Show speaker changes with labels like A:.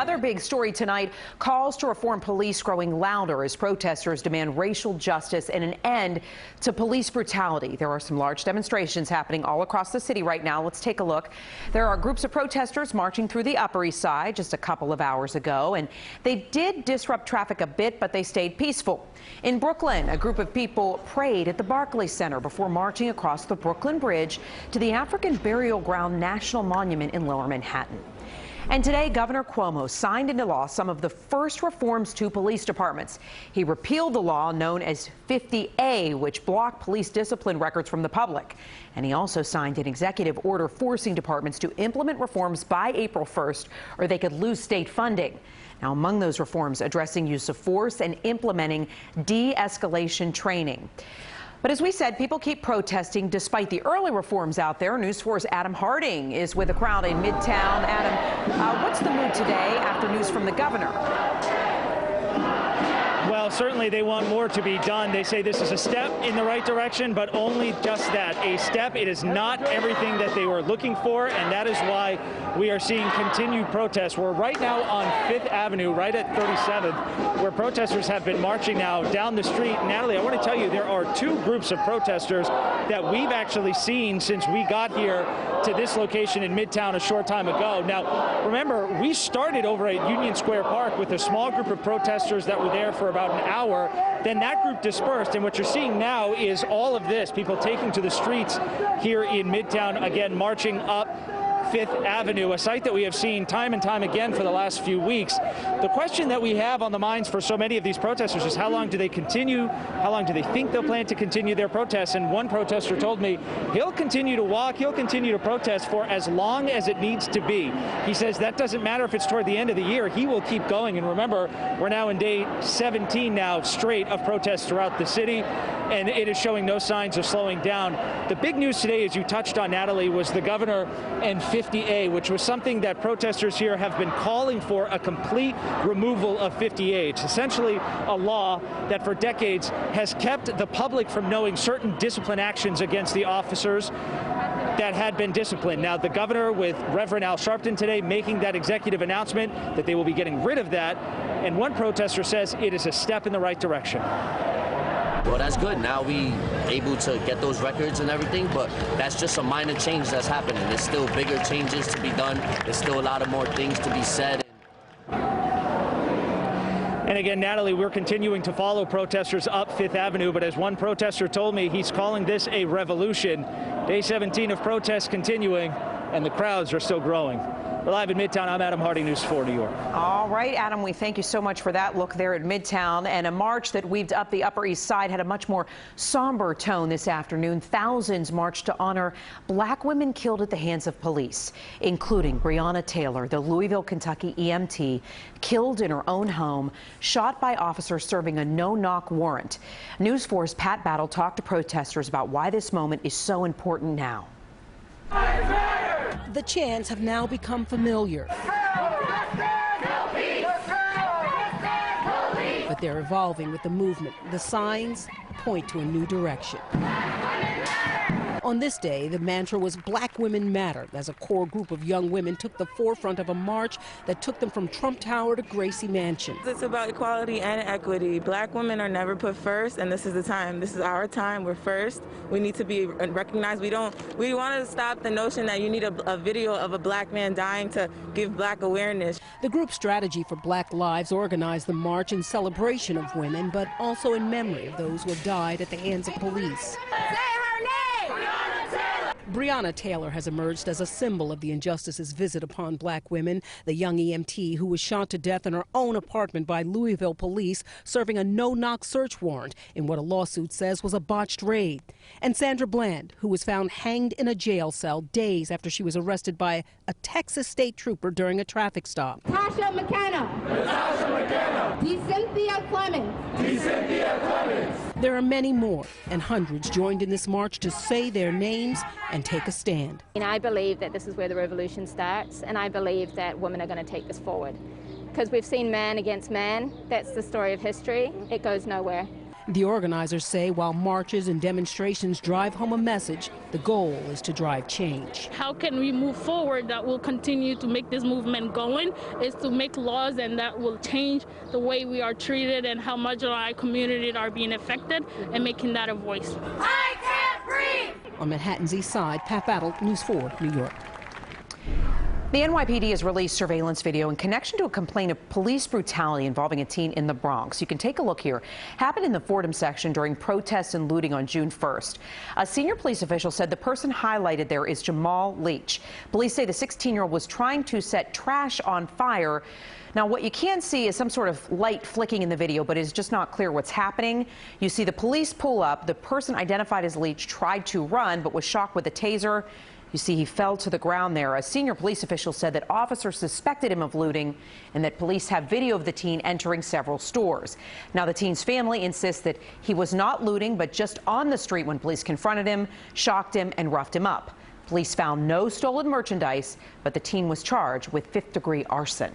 A: other big story tonight, calls to reform police growing louder as protesters demand racial justice and an end to police brutality. There are some large demonstrations happening all across the city right now. Let's take a look. There are groups of protesters marching through the Upper East Side just a couple of hours ago, and they did disrupt traffic a bit, but they stayed peaceful. In Brooklyn, a group of people prayed at the Barclays Center before marching across the Brooklyn Bridge to the African Burial Ground National Monument in Lower Manhattan. And today, Governor Cuomo signed into law some of the first reforms to police departments. He repealed the law known as 50A, which blocked police discipline records from the public. And he also signed an executive order forcing departments to implement reforms by April 1st, or they could lose state funding. Now, among those reforms, addressing use of force and implementing de-escalation training. But as we said, people keep protesting despite the early reforms out there. News 4's Adam Harding is with a crowd in Midtown. Adam, what's the mood today after news from the governor?
B: Well, certainly they want more to be done. They say this is a step in the right direction, but only just that, a step. It is not everything that they were looking for, and that is why we are seeing continued protests. We're right now on 5th Avenue, right at 37th, where protesters have been marching now down the street. Natalie, I want to tell you, there are two groups of protesters that we've actually seen since we got here to this location in Midtown a short time ago. Now, remember, we started over at Union Square Park with a small group of protesters that were there for about an hour. Then that group dispersed, and what you're seeing now is all of this, people taking to the streets here in Midtown, again, marching up 5th Avenue, a site that we have seen time and time again for the last few weeks. The question that we have on the minds for so many of these protesters is how long do they continue? How long do they think they'll plan to continue their protests? And one protester told me he'll continue to walk, he'll continue to protest for as long as it needs to be. He says that doesn't matter if it's toward the end of the year, he will keep going. And remember, we're now in day 17 now straight of protests throughout the city, and it is showing no signs of slowing down. The big news today, as you touched on, Natalie, was the governor and 50A, which was something that protesters here have been calling for, a complete removal of 50A. It's essentially a law that for decades has kept the public from knowing certain discipline actions against the officers that had been disciplined. Now, the governor with Reverend Al Sharpton today making that executive announcement that they will be getting rid of that. And one protester says it is a step in the right direction.
C: Well, that's good. Now we able to get those records and everything, but that's just a minor change that's happening. There's still bigger changes to be done. There's still a lot of more things to be said.
B: And again, Natalie, we're continuing to follow protesters up 5th Avenue, but as one protester told me, he's calling this a revolution. Day 17 of protests continuing, and the crowds are still growing. We're live in Midtown. I'm Adam Harding, News 4 New York.
A: All right, Adam, we thank you so much for that look there at Midtown. And a march that weaved up the Upper East Side had a much more somber tone this afternoon. Thousands marched to honor black women killed at the hands of police, including Breonna Taylor, the Louisville, Kentucky EMT, killed in her own home, shot by officers serving a no-knock warrant. News 4's Pat Battle talked to protesters about why this moment is so important now.
D: The chants have now become familiar, but they're evolving with the movement. The signs point to a new direction. On this day, the mantra was Black Women Matter, as a core group of young women took the forefront of a march that took them from Trump Tower to Gracie Mansion.
E: It's about equality and equity. Black women are never put first, and this is the time. This is our time. We're first. We need to be recognized. We want to stop the notion that you need a video of a black man dying to give black awareness.
D: The group's Strategy for Black Lives organized the march in celebration of women, but also in memory of those who have died at the hands of police. Breonna Taylor has emerged as a symbol of the injustice's visit upon black women. The young EMT who was shot to death in her own apartment by Louisville police serving a no-knock search warrant in what a lawsuit says was a botched raid. And Sandra Bland, who was found hanged in a jail cell days after she was arrested by a Texas state trooper during a traffic stop.
F: Tasha McKenna. Tasha McKenna. DeCynthia Clemens. DeCynthia Clemens.
D: There are many more, and hundreds joined in this march to say their names and take a stand.
G: And I believe that this is where the revolution starts, and I believe that women are going to take this forward. Because we've seen man against man. That's the story of history. It goes nowhere.
D: The organizers say while marches and demonstrations drive home a message, the goal is to drive change.
H: How can we move forward that will continue to make this movement going is to make laws and that will change the way we are treated and how marginalized communities are being affected and making that a voice.
F: I can't breathe!
D: On Manhattan's East Side, Pat Battle, News 4, New York.
A: The NYPD has released surveillance video in connection to a complaint of police brutality involving a teen in the Bronx. You can take a look here. Happened in the Fordham section during protests and looting on June 1st. A senior police official said the person highlighted there is Jamal Leach. Police say the 16-year-old was trying to set trash on fire. Now, what you can see is some sort of light flicking in the video, but it's just not clear what's happening. You see the police pull up. The person identified as Leach tried to run, but was shocked with a taser. You see he fell to the ground there. A senior police official said that officers suspected him of looting and that police have video of the teen entering several stores. Now, the teen's family insists that he was not looting, but just on the street when police confronted him, shocked him, and roughed him up. Police found no stolen merchandise, but the teen was charged with fifth-degree arson.